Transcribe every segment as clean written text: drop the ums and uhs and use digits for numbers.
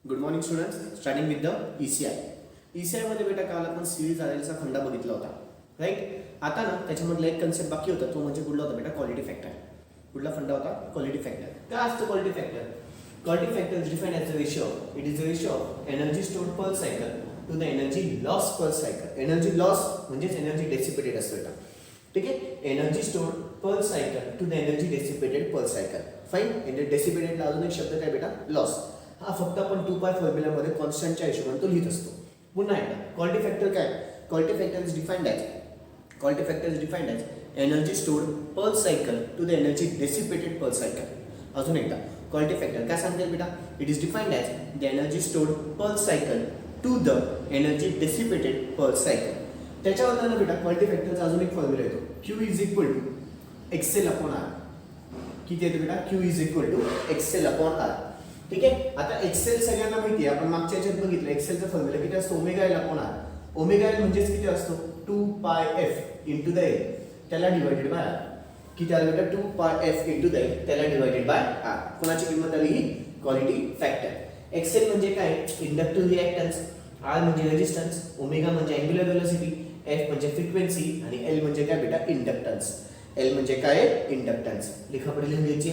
Good morning students. Starting with the ECI. ECI मध्ये बेटा काल आपण सिरीज आरएलचा फंडा बघितला होता, राईट. आता ना त्याच्यामधला एक कन्सेप्ट बाकी होता, तो म्हणजे कुठला होता बेटा? Quality factor. कुठला फंडा होता? Quality factor. काय असतं quality factor? Quality factor is defined as the ratio. It is the ratio of energy stored per cycle to the energy loss per cycle. Energy loss म्हणजेच एनर्जी डेसिपेटेड असतं बेटा, ठीक आहे. Energy stored per cycle to the energy dissipated per cycle. Fine. डेसिपेटेडला अजून एक शब्द काय बेटा? लॉस. हा फक्त आपण 2π फॉर्म्युलामध्ये कॉन्स्टंटच्या हिशोबाने तो लिहित असतो. पुन्हा एकदा क्वालिटी फॅक्टर काय? Quality factor is defined as energy stored per cycle to the energy dissipated per cycle. अजून एकदा क्वालिटी फॅक्टर काय सांगते बेटा? It is defined as the energy stored per cycle to the energy dissipated per cycle. त्याच्यावर बेटा quality फॅक्टरचा अजून एक फॉर्म्युला येतो. Q is equal to XL upon R. किती येतो बेटा? Q is equal to XL upon R. ठीक आहे. आता एक्सेल सगळ्यांना माहिती आहे, आपण मागच्या याच्यात बघितलं. एक्सेलचा फॉर्म्युला किती असतो? Omega L upon R. Omega L म्हणजेच किती असतो? 2πf इंटू द एल, त्याला डिवाइडेड बाय आर. किती आलं बेटा? 2πf इंटू द एल, त्याला डिवाइडेड बाय आर. कोणाची किंमत आली? ही क्वालिटी फॅक्टर. एक्सेल म्हणजे काय? Inductive reactance. आर म्हणजे रेजिस्टन्स. ओमेगा म्हणजे अँग्युलर वेलोसिटी. एफ म्हणजे फ्रिक्वेन्सी आणि एल म्हणजे काय बेटा? इंडक्टन्स. एल म्हणजे काय? इंडक्टन्स. लिखा पडेल लिहून घ्यायची.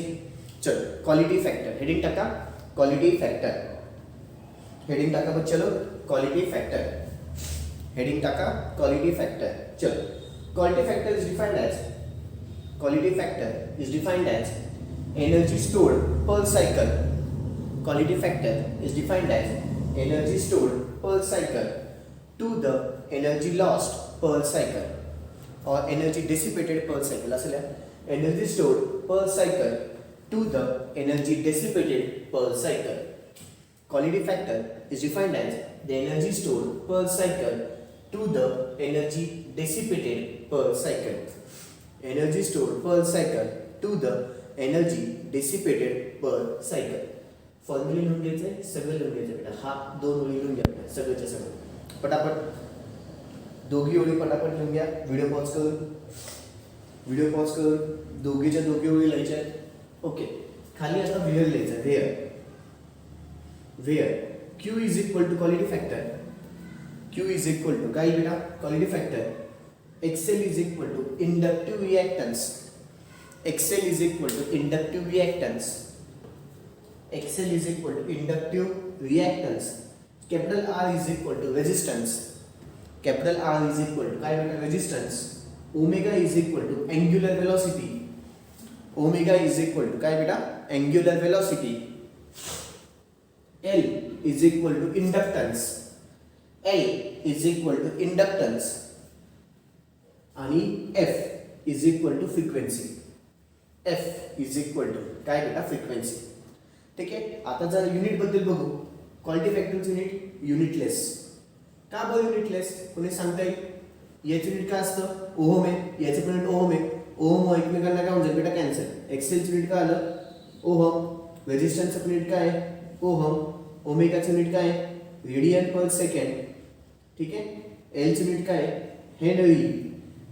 चलो क्वालिटी फॅक्टर हेडिंग टाका. क्वालिटी फॅक्टर हेडिंग टाका बच्चों. क्वालिटी फॅक्टर हेडिंग टाका. Quality factor. चलो quality factor is defined as energy stored per cycle. Quality factor is defined as energy stored per cycle to the energy lost per cycle और energy dissipated per cycle. असं लिहा. Energy stored per cycle to the energy dissipated per cycle. Quality factor is defined as the energy stored per cycle to the energy dissipated per cycle. Energy stored per cycle to the energy dissipated per cycle. Formula लिहून घ्यायचंय, सगळं लिहून घ्यायचं बेटा. हा 2 ओळी लिहून घ्या सगळ्याच्या सगळं पटापट. दोघी ओळी पटापट लिहून घ्या. व्हिडिओ पॉज करून दोघीच्या दोघी ओळी लिहायच्या आहेत. ओके. खाली आता वेअर लिहायचं. Where Q is equal to quality factor. Q is equal to काय बेटा? Quality factor. XL is equal to inductive reactance. XL is equal to inductive reactance. XL is equal to inductive reactance. Capital R is equal to resistance. Capital R is equal to काय बेटा? Resistance. Omega is equal to angular velocity. Omega is equal to काय बेटा? Angular velocity. L is equal to inductance. L is equal to inductance आणि F is equal to frequency. F is equal to काय बेटा? Frequency. ठीक आहे. आता जर unit बद्दल बघू. क्वालिटी फॅक्टरचं युनिट युनिटलेस. का बरं युनिटलेस? कोणी सांगता येईल? याचं युनिट काय असतं? ओहम आहे. याचं पण युनिट ओहम आहे. ओहम एकमेकांना काय म्हणजे बेटा? कॅन्सल. एक्सेलचं युनिट काय आलं? ओहम. रेजिस्टन्सचं युनिट काय आहे? ओहम. ओमेगाचं युनिट काय आहे? रेडियन पर सेकंड. ठीक आहे. एलचं युनिट काय आहे? हेनरी.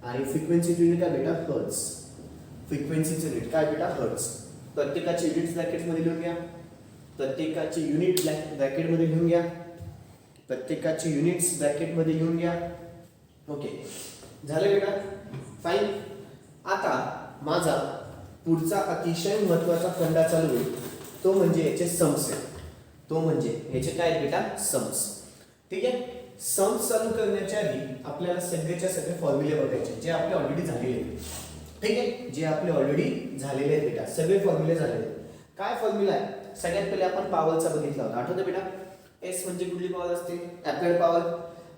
आणि फ्रिक्वेन्सीचं युनिट काय बेटा? हर्ट्ज. फ्रिक्वेन्सीचं युनिट काय बेटा? हर्ट्ज. प्रत्येकाचे युनिट्स ब्रॅकेटमध्ये लिहून घ्या. प्रत्येकाचे युनिट ब्रॅकेटमध्ये लिहून घ्या. प्रत्येकाचे युनिट्स ब्रॅकेटमध्ये लिहून घ्या. ओके. झालं बेटा? फाईन. आता माझा पुढचा अतिशय महत्त्वाचा फंडा चालू होईल, तो म्हणजे याचे सम्स आहे. तो म्हणजे याचे काय बेटा? सम्स. ठीक आहे. सम्स चालू करण्याच्या आधी आपल्याला सगळ्याच्या सगळे फॉर्म्युले बघायचे जे आपले ऑलरेडी झालेले आहेत. ठीक आहे. जे आपले ऑलरेडी झालेले आहेत बेटा. सगळे फॉर्म्युले झालेले आहेत. काय फॉर्म्युला आहे? सगळ्यात पहिले आपण पॉवरचा बघितला होता, आठवतं बेटा? एस म्हणजे कुठली पॉवर असते? Applied power.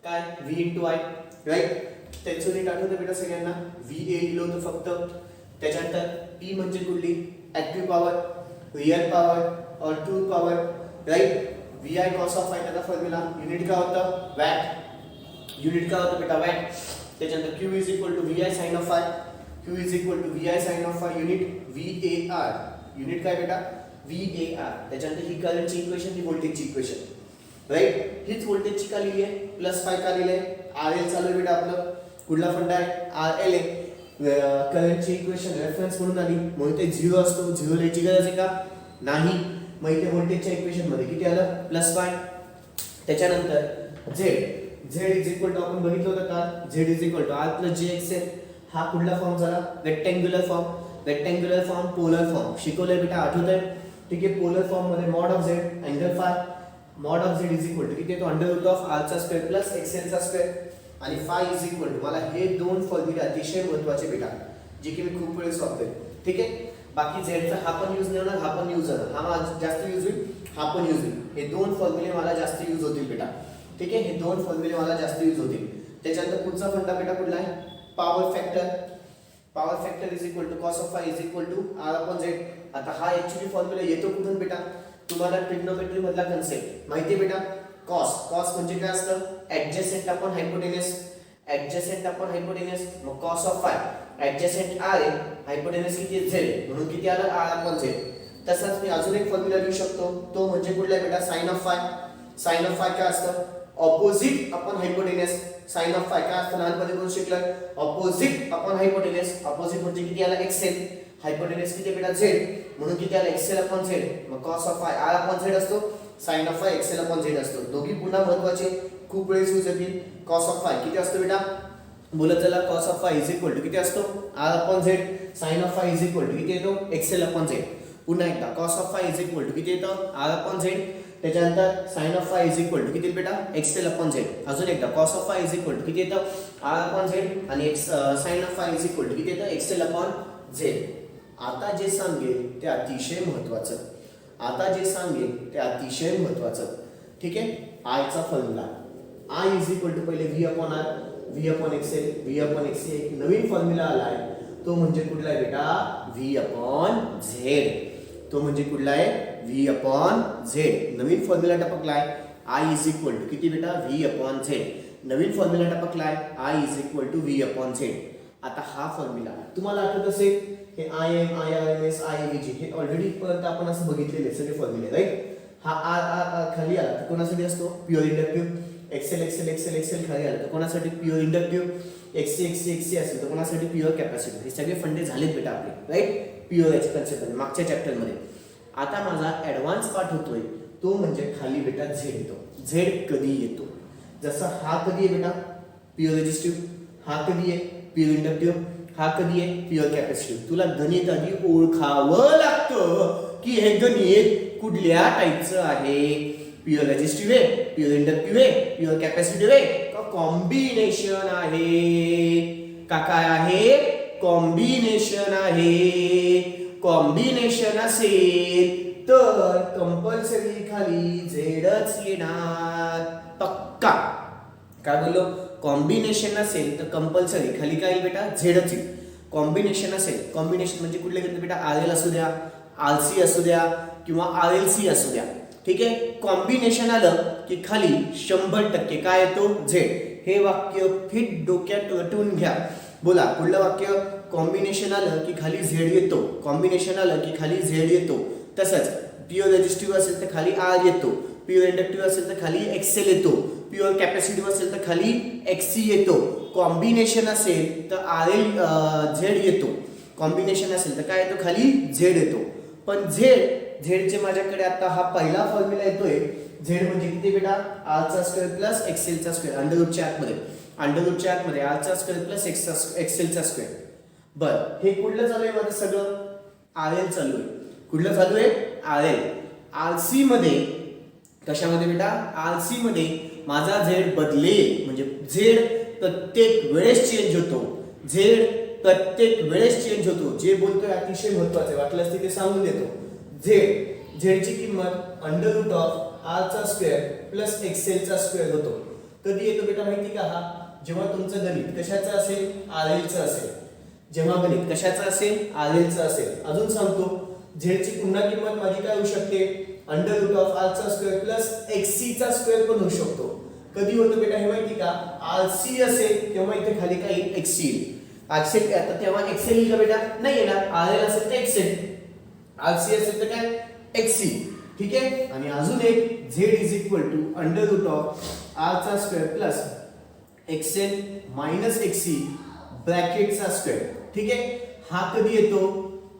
काय? V into I, right. त्याचं युनिट आठवतं बेटा सगळ्यांना? VA लिहिलं होतं फक्त. त्याच्यानंतर P म्हणजे कुठली? ऍक्टिव्ह पॉवर, रिअल पॉवर और true power, right. VI cos of I त्याचा फॉर्म्युला. युनिट काय होतं? वॅट. युनिट काय होतं बेटा? वॅट. त्याच्यानंतर Q is equal to VI sine of I. Q is equal to VI sine of I. Unit VAR. Unit काय बेटा? VAR. त्याच्यानंतर ही करंटची इक्वेशन, ही व्होल्टेजची इक्वेशन, राईट. हीच व्होल्टेजची का लिहिली आहे? प्लस फाय का लिहिली आहे? RL चालू आहे बेटा आपलं. कुठला फंडा आहे? RL आहे. करंटची इक्वेशन रेफरन्स म्हणून आली म्हणून ते 0 असतो. 0 लिहायची गरज आहे का? नाही. मग इथे व्होल्टेजच्या इक्वेशन मध्ये किती आलं प्लस वाय. त्याच्यानंतर झेड इज इक्वल टू आपण बघितलं होतं का Z is equal to R plus J XL. हा कुठला फॉर्म झाला रेक्टेंग्युलर फॉर्म पोलर फॉर्म शिकवलंय बेटा आठवतंय ठीक आहे. पोलर फॉर्म मध्ये mod of Z angle phi mod of Z is equal to किती येतो अंडर रूट ऑफ आर चा स्क्वेअर प्लस एक्सेल चा स्क्वेअर आणि फाय इज इक्वल टू मला हे दोन फॉर्म्युले अतिशय महत्त्वाचे बेटा जे की मी खूप वेळेस वापरते ठीक आहे. बाकी झेडचा हा पण यूज नाही होणार हा पण यूज होणार हा माझा जास्त यूज होईल हा पण यूज होईल. हे दोन फॉर्म्युले मला जास्त यूज होतील बेटा ठीक आहे. हे दोन फॉर्म्युले मला जास्त यूज होतील. त्याच्यानंतर पुढचा फंडा बेटा कुठला आहे power factor is equal to cos of phi is equal to R upon Z. आता हा ऍक्च्युअली फॉर्म्युला येतो कुठून बेटा तुम्हाला ट्रिग्नोमेट्री मधला कन्सेप्ट माहिती आहे बेटा. कॉस म्हणजे काय असतं ऍडजसेंट अपॉन हायपोटेनस मग cos of phi adjacent R आहे हायपोटेनस किती आहे झेड म्हणून किती आलं आर अपॉन झेड. तसाच मी अजून एक फॉर्म्युला लिहू शकतो तो म्हणजे कुठला आहे बेटा साइन ऑफ फाय काय असतं opposite upon hypotenuse. Sine of phi काय असतं लहानपणी कोण शिकलं ऑपोजिट अपॉन हायपोटेनस. ऑपोजिट म्हणजे किती आला एक्सेल हायपोटेनस किती बेटा झेड म्हणून किती आला एक्सेल अपॉन झेड. मग cos of phi R upon Z असतो sine of phi XL upon Z असतो. दोघी पुन्हा महत्त्वाचे खूप वेळेस यूज होतील. कॉस ऑफ फाय किती असतो बेटा बोलत चला cos of phi is equal to किती असतो R upon Z. Sine of phi is equal to किती येतो एक्सेल अपॉन झेड. पुन्हा एकदा cos of phi is equal to किती येतं आर अपॉन झेड. त्याच्यानंतर sine of phi is equal to किती बेटा एक्सेल अपॉन झेड. अजून एकदा cos of phi is equal to किती येतं आर अपॉन झेड आणि sine of phi is equal to किती येतं एक्सेल अपॉन झेड. आता जे सांगेल ते अतिशय महत्त्वाचं ठीक आहे. आय चा formula I is equal to पहिले V upon R V upon XL एक नवीन फॉर्म्युला आलाय तो म्हणजे कुठला आहे बेटा व्ही अपॉन झेड. तो म्हणजे कुठला आहे व्ही अपॉन झेड. नवीन फॉर्म्युला टपकलाय आय इज इक्वल टू किती बेटा व्ही अपॉन झेड. नवीन फॉर्म्युला टपकलाय I is equal to V upon Z. आता हा फॉर्म्युला तुम्हाला आठवत असेल हे I M I R M S I V G हे ऑलरेडी पर्यंत आपण असं बघितलेले सगळे फॉर्म्युले राईट. हा आर आर आर खाली आला तर कोणासाठी असतो प्युअर इंडक्टिव्ह एक्सेल खाली आला तर कोणासाठी प्युअर इंडक्टिव्ह एक्सी असेल तर कोणासाठी प्युअर कॅपॅसिटर. हे सगळे फंडे झालेत बेटा आपले राईट प्युअर याच्या कन्सेप्ट मागच्या चॅप्टर मध्ये. आता माझा ऍडव्हान्स पार्ट होतोय तो म्हणजे खाली बेटा झेड येतो. झेड कधी येतो जसा हा कधी आहे बेटा प्युअर रेजिस्टिव्ह हा कधी आहे प्युअर इंडक्टिव्ह हा कधी आहे प्युअर कॅपॅसिटिव्ह. तुला गणित आधी ओळखावं लागतं की हे गणित कुठल्या टाईपचं आहे प्युअर रेजिस्टिव्ह आहे प्युअर इंडक्टिव्ह आहे प्युअर कॅपॅसिटिव्ह आहे का कॉम्बिनेशन आहे का काय आहे कॉम्बिनेशन आहे. कॉम्बिनेशन असेल तर कंपल्सरी खाली झेडच येणार पक्का. काय बोललो कॉम्बिनेशन असेल तर कंपल्सरी खाली काय येईल बेटा झेडच येईल. कॉम्बिनेशन असेल कॉम्बिनेशन म्हणजे कुठले घेतले बेटा आर एल असू द्या आर सी असू द्या किंवा आर एल सी असू द्या ठीक आहे. कॉम्बिनेशन आलं की खाली 100% काय येतो झेड. हे वाक्य फिट डोक्यात रटून घ्या. बोला कुठलं वाक्य कॉम्बिनेशन आलं की खाली झेड येतो. कॉम्बिनेशन आलं की खाली झेड येतो. तसंच प्युअर रेजिस्टिव्ह असेल तर खाली आर येतो. प्युअर इंडक्टिव्ह असेल तर खाली एक्सेल येतो. प्युअर कॅपॅसिटिव्ह असेल तर खाली एक्सी येतो. कॉम्बिनेशन असेल तर आर एल झेड येतो. कॉम्बिनेशन असेल तर काय येतो खाली झेड येतो. पण झेडचे माझ्याकडे आता हा पहिला फॉर्म्युला येतोय. झेड म्हणजे किती बेटा आर चा स्क्वेअर प्लस एक्सेलचा स्क्वेअर अंडररूटच्या आतमध्ये आर चा स्क्वेअर प्लस एक्सेलचा स्क्वेअर. बरं हे कुठलं चालू आहे माझं सगळं आर एल चालू आहे. कुठलं चालू आहे आर एल. आर सी मध्ये कशामध्ये बेटा आर सी मध्ये माझा झेड बदलेल म्हणजे झेड प्रत्येक वेळेस चेंज होतो. जे बोलतोय अतिशय महत्वाचं आहे वाटल्यास ते सांगून देतो. झेडची किंमत अंडर रूट ऑफ आर चा स्क्वेअर प्लस एक्सेलचा स्क्वेअर होतो. कधी येतो बेटा माहिती का हा जेव्हा तुमचं गणित कशाचं असेल आर एल चं असेल. जेव्हा गणित कशाचं असेल आर एल चं असेल. अजून सांगतो झेडची पुन्हा किंमत माझी काय होऊ शकते अंडर रूट ऑफ आर चा स्क्वेअर प्लस एक्सी चा स्क्वेअर पण होऊ शकतो. कधी होतं बेटा हे माहिती का आर सी असेल तेव्हा इथे खाली काय येईल एक्सी येईल. एक्सेल आता तेव्हा एक्सेल येईल का बेटा नाही येणार. आर एल असेल तर एक्सेल आर सी असेल तर काय एक्सी ठीक आहे. आणि अजून एक Z is equal to under root of R चा square plus X L minus X C ब्रॅकेटचा स्क्वेअर ठीक आहे. हा कधी येतो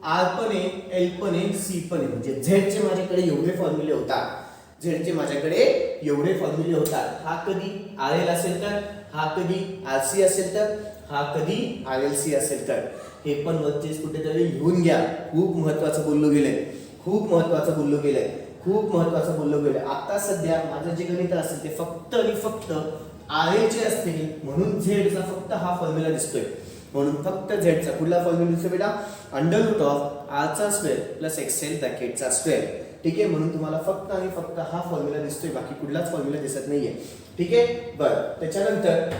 आर पण आहे, एल पण आहे, सी पण आहे. म्हणजे झेडचे माझ्याकडे एवढे फॉर्म्युले होतात, झेडचे माझ्याकडे एवढे फॉर्म्युले होतात. हा कधी आर एल असेल तर, हा कधी आर सी असेल तर, हा कधी आर एल सी असेल तर. हे पण वरतीच कुठेतरी लिहून घ्या. खूप महत्वाचं बोललो गेलंय, खूप महत्वाचं बोललो गेलंय, खूप महत्वाचं बोललो गेलंय. आता सध्या माझं जे गणित असेल ते फक्त आणि फक्त आर एल चे असतील, म्हणून झेडचा फक्त हा फॉर्म्युला दिसतोय. म्हणून फक्त झेडचा कुठला फॉर्म्युला दिसतो बेटा? अंडर रूट ऑफ आर चा स्क्वेअर प्लस एक्सेल ब्रॅकेटचा स्क्वेअर. ठीक आहे, म्हणून तुम्हाला फक्त आणि फक्त हा फॉर्म्युला दिसतोय, बाकी कुठलाच फॉर्म्युला दिसत नाहीये. ठीक आहे, बरं. त्याच्यानंतर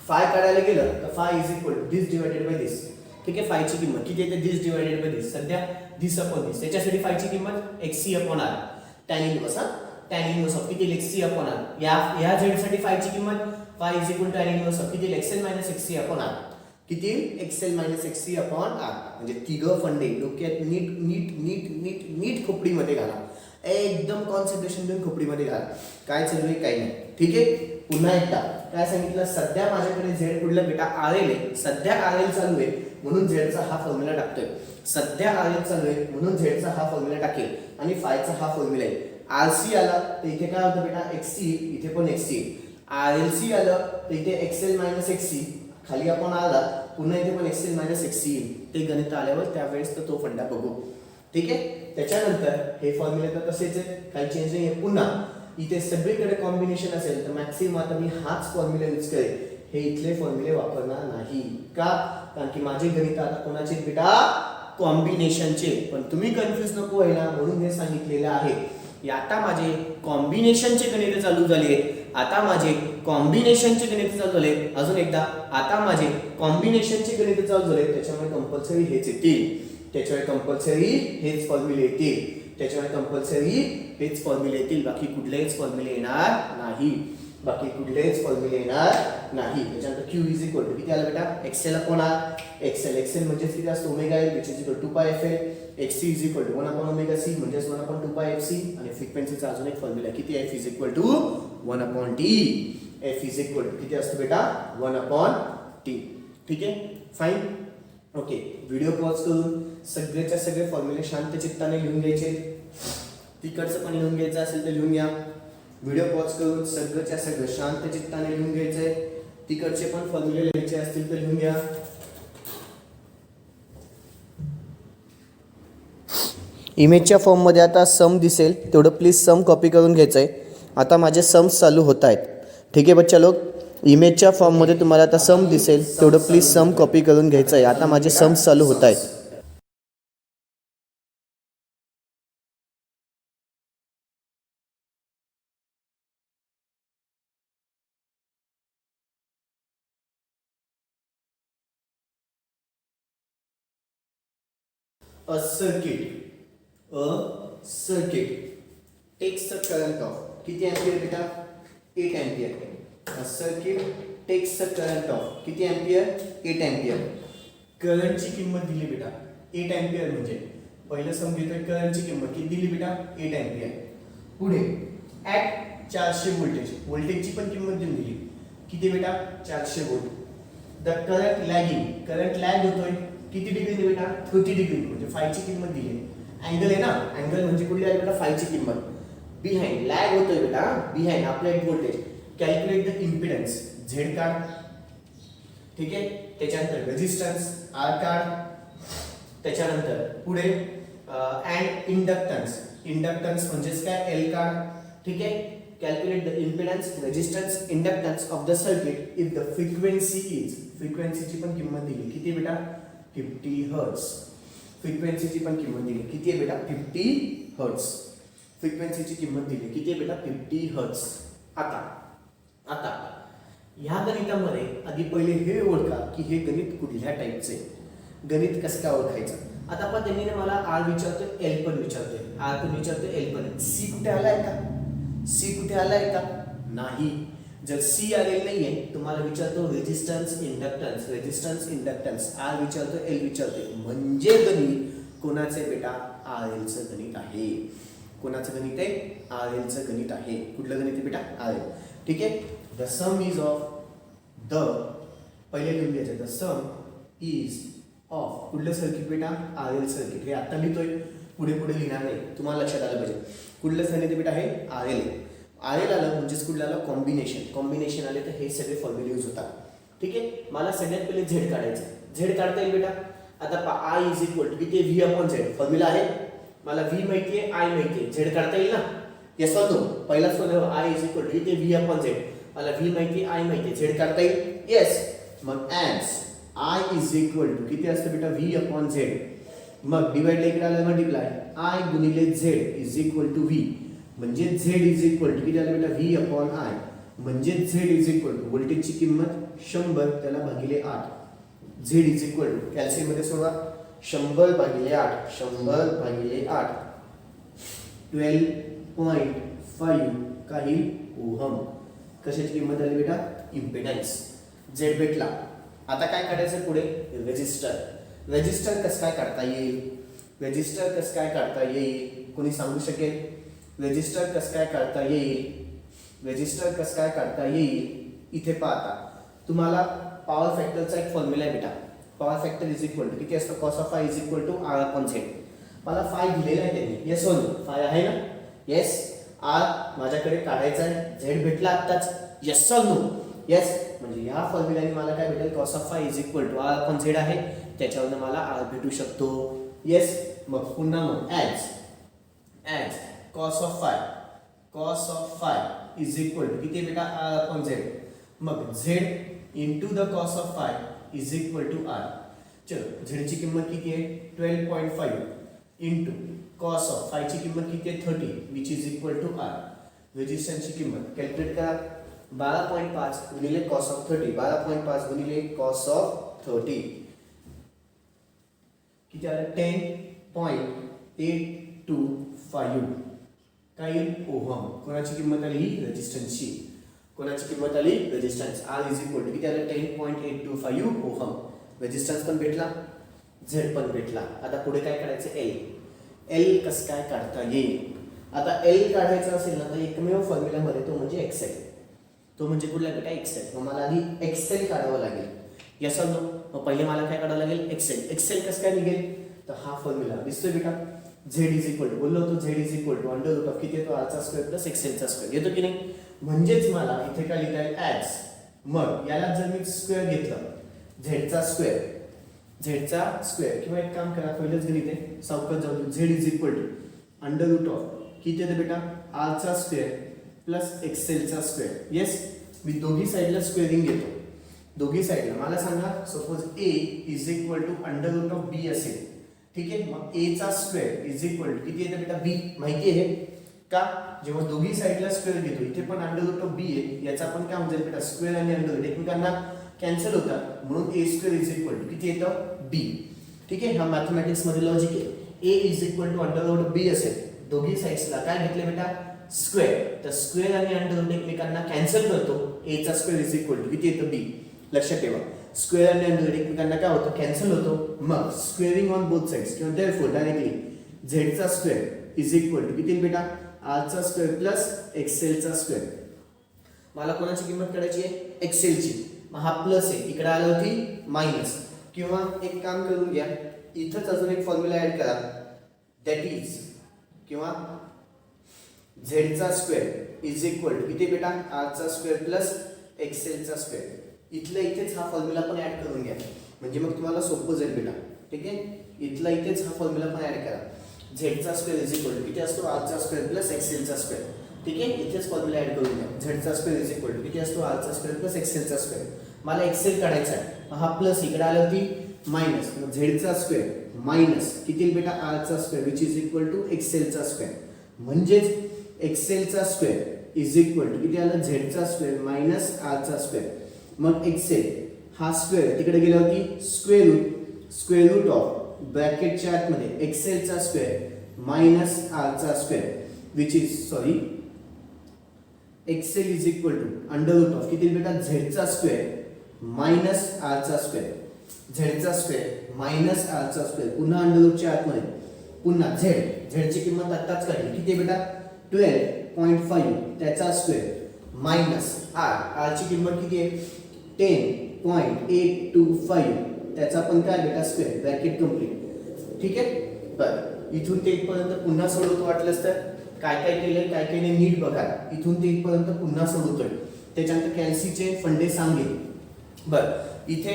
फाय काढायला गेलं तर phi is equal to this divided by this. ठीक आहे, फायची किंमत किती येते? This divided by this. सध्या दिस अपॉन दिस. त्याच्यासाठी फायची किंमत X C upon R. Tan inverse, tan inverse of किती? X C upon R. या झेड साठी फायची किंमत phi is equal to tan inverse of किती? X L minus X C upon R. किती? X L minus X C upon R. म्हणजे तिघं फंडे डोक्यात नीट नीट नीट नीट नीट खोपडीमध्ये घाला, एकदम कॉन्सन्ट्रेशन देऊन खोपडीमध्ये घाला. काय चालू आहे काय नाही. ठीक आहे, पुन्हा एकदा काय सांगितलं? सध्या माझ्याकडे झेड कुठलं बेटा? आर एल आहे. सध्या आर एल चालू आहे म्हणून झेडचा हा फॉर्म्युला टाकतोय. सध्या आर एल चालू आहे म्हणून झेडचा हा फॉर्म्युला टाकेल आणि फायचा हा फॉर्म्युला आहे. आर सी आला तर इथे काय होतं बेटा? X C. इथे पण X C. R L C आलं तर इथे X L minus X C. खाली आपण आला पुन्हा इथे पण X L minus X C येईल. ते गणित आल्यावर त्यावेळेस तर तो फंडा बघू. ठीक आहे, त्याच्यानंतर हे फॉर्म्युले तर तसेच आहे, काही चेंज नाही आहे. पुन्हा इथे सगळीकडे कॉम्बिनेशन असेल तर मॅक्सिमम आता मी हाच फॉर्म्युला यूज करेल. हे इथले फॉर्म्युले वापरणार नाही. का? कारण की माझे गणित आता कोणाचे बेटा? कॉम्बिनेशनचे. पण तुम्ही कन्फ्युज नको व्हायला म्हणून हे सांगितलेलं आहे. आता माझे कॉम्बिनेशनचे गणित चालू झाले. आता माझे कॉम्बिनेशनचे गणित चालू झाले. अजून एकदा, आता माझे कॉम्बिनेशनचे गणित चालू झाले. त्याच्यामुळे कंपल्सरी हेच येतील. त्याच्यामुळे कंपल्सरी हेच फॉर्म्युले येतील. त्याच्यामुळे कंपल्सरी हेच फॉर्म्युले येतील. बाकी कुठलेच फॉर्म्युले येणार नाही. बाकी कुठलेच फॉर्म्युले येणार नाही. त्याच्यानंतर क्यू इज इक्वल टू किती आला बेटा? X L upon R. एक्सेल म्हणजे किती असतो? Omega L which is equal to 2 pi F L. X C is equal to 1 upon omega C म्हणजे 1 अपॉन 2 पाय एफ सी. आणि फ्रिक्वेन्सीचा अजून एक फॉर्म्युला किती? F is equal to 1 upon T. F is equal to किती असतो बेटा? 1 upon T. ठीक आहे, फाईन. ओके, व्हिडिओ पॉज करून सगळेच्या सगळे फॉर्म्युले शांत चित्ताने लिहून घ्यायचे. तिकडचं पण लिहून घ्यायचं असेल तर लिहून घ्या. व्हिडिओ पॉज करून सगळंच्या सगळं शांत चित्ताने लिहून घ्यायचंय. तिकडचे पण फॉर्म्युले लिहायचे असतील तर लिहून घ्या. इमेजच्या फॉर्ममध्ये आता सम दिसेल, तेवढं प्लीज सम कॉपी करून घ्यायचंय. आता माझे सम्स चालू होत आहेत. ठीक आहे बच्चा लोक, इमेजच्या फॉर्ममध्ये तुम्हाला आता सम दिसेल, तेवढं प्लीज सम कॉपी करून घ्यायचंय. आता माझे सम्स चालू होत आहेत. A circuit takes the current of किती एम्पियर बेटा? 8 ampere. A circuit takes the current of किती एम्पियर? 8 एम्पियर. करंटची किंमत दिली बेटा 8 एम्पियर. म्हणजे पहिलं सम घेतोय, करंटची किंमत किती दिली बेटा? 8 एम्पियर. पुढे ऍट 400 व्होल्टेजची पण किंमत देऊन दिली. किती बेटा? 400 व्होल्ट. द करंट लॅग होतोय किती डिग्री बेटा? 30 डिग्री. म्हणजे फायची किंमत दिली. अँगल आहे ना, अँगल म्हणजे कुठली आहे बेटा? फायची किंमत. बिहाइंड लॅग होतोय बेटा, behind applied voltage. Calculate the impedance Z काढ. ठीक आहे, त्याच्यानंतर रेजिस्टन्स आर काढ. त्याच्यानंतर पुढे अँड इंडक्टन्स म्हणजेच काय? एल काढ. ठीक आहे, calculate the impedance, resistance, inductance of the circuit if the फ्रिक्वेन्सीची पण किंमत दिली. किती बेटा? 50 हर्ट्ज. फ्रिक्वेन्सीची पण किंमत दिली. किती आहे बेटा? 50 हर्ट्ज. फ्रिक्वेन्सीची किंमत दिली. किती आहे बेटा? 50 हर्ट्ज. आता ह्या गणितामध्ये आधी पहिले हे ओळखा की हे गणित कुठल्या टाईपचे. गणित कसं काय ओळखायचं? आता पण त्यांनी मला आर विचारतोय, एल पण विचारतोय, आर पण विचारतोय, एल पण. सी कुठे आलाय का? सी कुठे आलाय का? नाही. जर सी आलेलं नाहीये, तुम्हाला विचारतो रेजिस्टन्स इंडक्टन्स, आर विचारतो, एल विचारतोय. म्हणजे गणित कोणाचे बेटा? आर एलचं गणित आहे. कोणाचं गणित आहे? आर एलचं गणित आहे. कुठलं गणित आहे बेटा? R L. ठीक आहे, the sum is of the, पहिले लिहून घ्यायचं, द सम इज ऑफ कुठलं सर्किट बेटा आर एल सर्किट. हे आता लिहितोय, पुढे पुढे लिहिणार नाही, तुम्हाला लक्षात आलं पाहिजे. कुठलं सर्किट बेटा हे आर एल. आर एल आलं म्हणजेच कुठलं आलं कॉम्बिनेशन. कॉम्बिनेशन आले तर हे सगळे फॉर्म्युले यूज होतात. ठीक आहे. मला सगळ्यात पहिले झेड काढायचं. झेड काढता येईल बेटा. आता आय इज इक्वल टू किती व्ही अपॉन झेड फॉर्म्युला आहे. मला व्ही माहिती आहे, आय माहिती आहे, झेड काढता येईल ना. Yes or no. पहिलाच formula I is equal to किती व्ही अपॉन झेड. मला व्ही माहिती आहे, आय माहिती आहे, झेड काढता येईल. येस. मग as I is equal to किती असतं बेटा व्ही अपॉन झेड. मग डिवाइड इकडे आलं मल्टिप्लाय आय गुणिले Z is equal to V. म्हणजे झेड इज इक्वल टू किती आलं बेटा व्ही अपॉन आय. म्हणजे झेड इज इक्वल टू व्होल्टेजची किंमत 100 त्याला भागिले 8. Z is equal to calcium मध्ये सोडवा 100 भागिले 8. 100 भागिले 8 12.5 काही ओहम. कशाची किंमत आली बेटा इम्पेडन्स. झेड भेटला. आता काय काढायचं पुढे रेजिस्टर. रेजिस्टर कसं काय काढता येईल. रेजिस्टर कसं काय काढता येईल कोणी सांगू शकेल. रेजिस्टर कसं काय काढता येईल. रेजिस्टर कसं काय काढता येईल. इथे पाहता तुम्हाला पॉवर फॅक्टरचा एक फॉर्म्युला आहे बेटा. Power factor is equal to किती असतं cos of phi is equal to R upon Z. मला फाय दिलेला आहे त्यांनी. येस हो फाय आहे ना. येस. आर माझ्याकडे काढायचा आहे. झेड भेटला आत्ताच. येस और नो. येस. म्हणजे या फॉर्म्युल्याने मला काय भेटेल cos of phi is equal to R upon Z आहे. त्याच्यावरून मला आर भेटू शकतो. येस. मग पुन्हा मग as cos of phi is equal to किती बेटा आर अपॉन झेड. मग Z into the cos of phi is equal to R. चलो झेडची किंमत किती आहे 12.5 इंटू कॉस ऑफ फायची किंमत किती आहे 30 which is equal to R. रेजिस्टन्सची किंमत कॅल्क्युलेट करा. 12.5 गुणिले कॉस ऑफ 30. 12.5 गुणिले कॉस ऑफ 30 किती आलं 10.825 काय ओहम. कोणाची किंमत आली ही रेजिस्टन्सची. कोणाची किंमत आली resistance. R is equal to किती आलं 10.825 ओहम. रेजिस्टन्स पण भेटला, झेड पण भेटला. आता पुढे काय करायचं एल. एल कसं काय काढता येईल. आता एल काढायचा असेल ना तर एकमेव फॉर्म्युलामध्ये तो म्हणजे एक्सेल. तो म्हणजे कुठला बेटा एक्सेल. मग मला आधी एक्सेल काढावं लागेल. यस और नो. मग पहिले मला काय काढावं लागेल एक्सेल. एक्सेल कसं काय निघेल तर हा फॉर्म्युला दिसतोय बेटा. झेड इज इक्वल टू बोललो होतो Z is equal to under root of किती येतो आरचा स्क्वेअर प्लस एक्सेलचा स्क्वेअर येतो की नाही. म्हणजेच मला इथे काय लिहिता येईल ॲज. मग याला जर मी स्क्वेअर घेतलं झेडचा स्क्वेअर किंवा एक काम करा पहिलेच गणित आहे सावकाश जाऊ. Z is equal to under root of किती येतं बेटा आरचा स्क्वेअर प्लस एक्सेलचा स्क्वेअर. येस. मी दोघी साईडला स्क्वेअरिंग घेतो. दोघी साईडला मला सांगा suppose A is equal to under root of B असेल. ठीक आहे. मग ए चा स्क्वेअर इज इक्वल टू किती येतं बेटा बी माहिती आहे का. जेव्हा दोघी साईडला स्क्वेअर घेतो इथे पण अंडर रूट ऑफ बी आहे. याचा पण काय म्हणजे बेटा स्क्वेअर आणि अंडर रूट एकमेकांना कॅन्सल होतात म्हणून ए स्क्वेअर इज इक्वल टू किती येतं बी. ठीक आहे. हा मॅथमॅटिक्स मध्ये लॉजिक आहे. A is equal to under root B असेल दोघी साईड्सला काय घेतले बेटा स्क्वेअर. तर स्क्वेअर आणि अंडर रूट एकमेकांना कॅन्सल करतो. ए चा स्क्वेअर इज इक्वल टू किती येतं बी. लक्षात ठेवा स्क्वेअर आणि अंडर रूट एकमेकांना काय होतं कॅन्सल होतो. मग स्क्वेअरिंग ऑन बोथ साइड्स किंवा देअरफॉर डायरेक्टली झेडचा स्क्वेअर इज इक्वल टू किती बेटा आरचा स्क्वेअर प्लस एक्सेलचा स्क्वेअर. मला कोणाची किंमत काढायची आहे एक्सेलची. मग हा प्लस आहे इकडे आलं होती मायनस. किंवा एक काम करून घ्या इथंच अजून एक फॉर्म्युला ऍड करा दॅट इज किंवा झेडचा स्क्वेअर इज इक्वल टू किती बेटा आरचा स्क्वेअर प्लस एक्सेलचा स्क्वेअर. इथल्या इथेच हा फॉर्म्युला पण ऍड करून घ्या म्हणजे मग तुम्हाला सोपं जाईल बेटा. ठीक आहे. इथला इथेच हा फॉर्म्युला पण ऍड करा. झेडचा स्क्वेअर इज इक्वल टू किती असतो आरचा स्क्वेअर प्लस एक्सेलचा स्क्वेअर. ठीक आहे. इथेच फॉर्म्युला ऍड करून घ्या. झेडचा स्क्वेअर इज इक्वल टू किती असतो आरचा स्क्वेअर प्लस एक्सेलचा स्क्वेअर. मला एक्सेल काढायचा आहे. हा प्लस इकडे आला होती मायनस. मग झेडचा स्क्वेअर मायनस किती बेटा आरचा square which is equal to एक्सेलचा स्क्वेअर. म्हणजेच एक्सेलचा स्क्वेअर इज इक्वल टू किती आलं झेडचा स्क्वेअर मायनस आरचा स्क्वेअर. मग एक्सेल हा स्क्वेअर तिकडे गेला होती स्क्वेअर रूट ऑफ ब्रॅकेटच्या आतमध्ये एक्सेलचा स्क्वेअर मायनस आरचा square which is sorry XL is equal to under root of किती बेटा झेडचा स्क्वेअर मायनस आरचा स्क्वेअर. झेडचा स्क्वेअर मायनस आरचा स्क्वेअर पुन्हा अंडर रूटच्या आतमध्ये पुन्हा झेडची किंमत आत्ताच काढली किती बेटा 12.5 त्याचा स्क्वेअर मायनस आरची किंमत किती आहे 10.825 त्याचा पण काय बेटा स्क्वेअर, ब्रॅकेट कम्प्लीट. ठीक आहे. बरं, इथून ते इथपर्यंत पुन्हा सोडवतो वाटलंच तर. काय काय केलंय काय काय नाही नीट बघा. इथून ते इथपर्यंत पुन्हा सोडवतोय, त्याच्यानंतर कॅल्सीचे फंडे सांगेल. बरं, इथे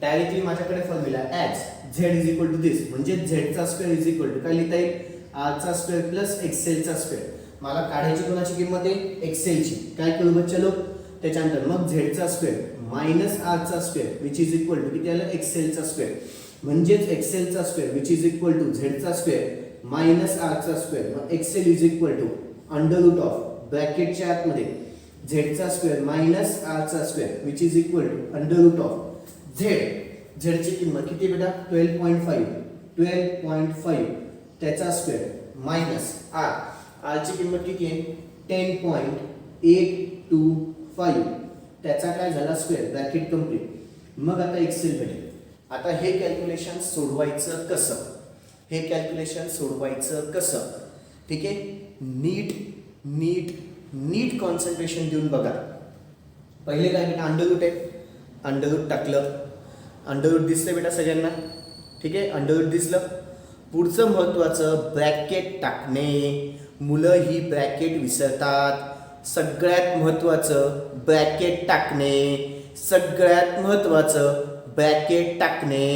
डायरेक्टली माझ्याकडे formula as Z is equal to this, म्हणजे झेडचा स्क्वेअर इज इक्वल टू काय लिहिता येईल, आरचा स्क्वेअर प्लस एक्सेलचा स्क्वेअर. मला काढायची कोणाची किंमत आहे, एक्सेलची. काय करू बच्चा लोक, त्याच्यानंतर मग झेडचा स्क्वेअर मायनस आरचा square which is equal to किती आलं, एक्सेलचा स्क्वेअर. म्हणजेच एक्सेलचा square which is equal to झेडचा स्क्वेअर मायनस आरचा स्क्वेअर. मग XL is equal to under root of ब्रॅकेटच्या आतमध्ये झेडचा स्क्वेअर मायनस आरचा square which is equal to under root of Z. झेडची किंमत किती बेटा, 12.5 त्याचा स्क्वेअर मायनस आर. आरची किंमत किती आहे, 10.825 त्याचा काय झाला स्क्वेअर, ब्रॅकेट कम्प्लीट. मग आता एक्सेल भेटेल. आता हे कॅल्क्युलेशन सोडवायचं कसं, हे कॅल्क्युलेशन सोडवायचं कसं, ठीक आहे. नीट नीट नीट कॉन्सन्ट्रेशन देऊन बघा. पहिले काय बेटा, अंडर रूट आहे, अंडर रूट टाकलं, अंडर रूट दिसलं बेटा सगळ्यांना, ठीक आहे. अंडर रूट दिसलं. पुढचं महत्त्वाचं ब्रॅकेट टाकणे. मुलं ही ब्रॅकेट विसरतात. सगळ्यात महत्त्वाचं ब्रॅकेट टाकणे, सगळ्यात महत्त्वाचं ब्रॅकेट टाकणे,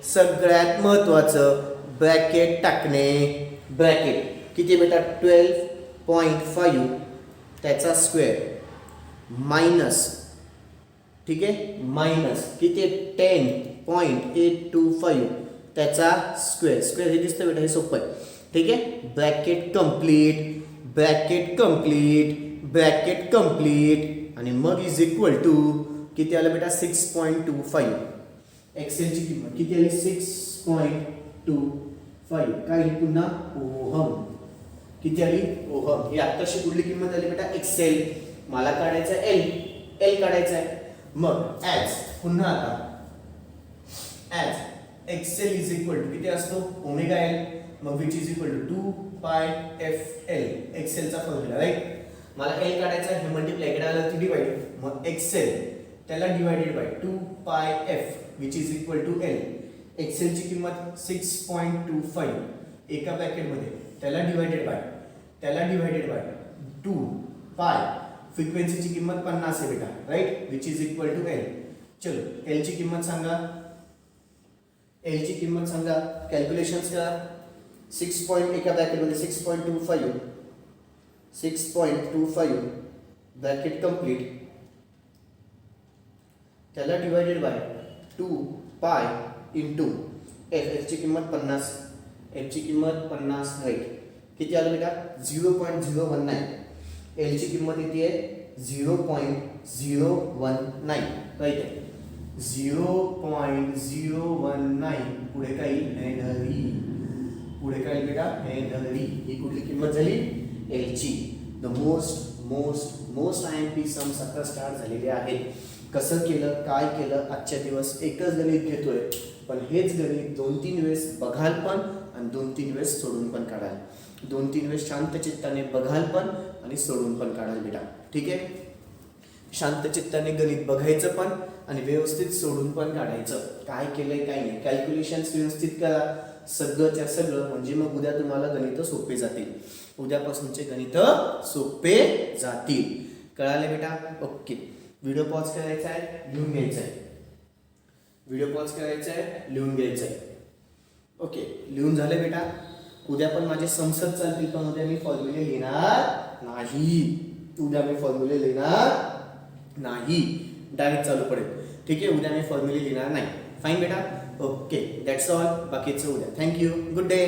सगळ्यात महत्त्वाचं ब्रॅकेट टाकणे. ब्रॅकेट किती बेटा, 12.5 त्याचा स्क्वेअर मायनस, ठीक आहे, मायनस किती, 10.825 त्याचा स्क्वेअर. स्क्वेअर हे दिसतं बेटा, हे सोपं आहे, ठीक आहे. Bracket complete, bracket complete, bracket complete आणि मग इज इक्वल टू किती आलं बेटा, 6.25. एक्सेलची किंमत किती आली, 6.25. काय पुन्हा ओहम, किती आली, ओहम. ही आत्ताशी कुठली किंमत आली बेटा, एक्सेल. मला काढायचं एल, एल काढायचं आहे. मग ॲज पुन्हा आता as XL is equal to किती असतो, ओमेगा एल. मग which is equal to 2πfl एक्सेलचा फॉर्म्युला, राईट. मला एल काढायचा आहे, हे मल्टिप्लाय इकडे आलं ती डिवाइड. मग एक्सेल त्याला divided by 2πf which is equal to L. एक्सेलची किंमत 6.25 एका ब्रॅकेटमध्ये, त्याला डिवाइडेड बाय 2 पाय. फ्रिक्वेन्सीची किंमत 50 आहे बेटा, right, which is equal to L. चलो एलची किंमत सांगा, एलची किंमत सांगा, कॅल्क्युलेशन्स करा. 6 एका ब्रॅकेटमध्ये 6.25 ब्रॅकेट कम्प्लीट, त्याला divided bye 2 pi into L. एलची किंमत 50, एलची किंमत 50, राईट. किती आलं बेटा, 0.019. एलची किंमत किती आहे, 0.019, राईट आहे. 0.019 पुढे काही हेनरी, पुढे काय बेटा, हेनरी. ही कुठली किंमत झाली, एलची. द मोस्ट IMP सम्स आता स्टार्ट झालेले आहेत. कसं केलं, काय केलं, आजच्या दिवस एकच गणित घेतोय, पण हेच गणित 2-3 वेळेस बघाल पण आणि 2-3 वेळेस सोडून पण काढाल. 2-3 वेळेस शांत चित्ताने बघाल पण आणि सोडून पण काढाल बेटा, ठीक आहे. शांत चित्ताने गणित बघायचं पण आणि व्यवस्थित सोडून पण काढायचं. काय केलंय काय नाही, कॅल्क्युलेशन्स व्यवस्थित करा, सगळंच्या सगळं. म्हणजे मग उद्या तुम्हाला गणित सोपे जातील, उद्यापासूनचे गणित सोपे जातील. कळाले बेटा, ओके. व्हिडिओ पॉज करायचा आहे, लिहून घ्यायचा आहे. व्हिडिओ पॉज करायचा आहे, लिहून घ्यायचं आहे. ओके, लिहून झाले बेटा. उद्या पण माझे संसद चालतील, पण उद्या मी फॉर्म्युले लिहिणार नाही. उद्या मी फॉर्म्युले लिहिणार नाही, डायरेक्ट चालू पडेल, ठीक आहे. उद्या मी फॉर्म्युले लिहिणार नाही. फाईन बेटा, ओके. That's all. बाकीचं उद्या. Thank you, good day.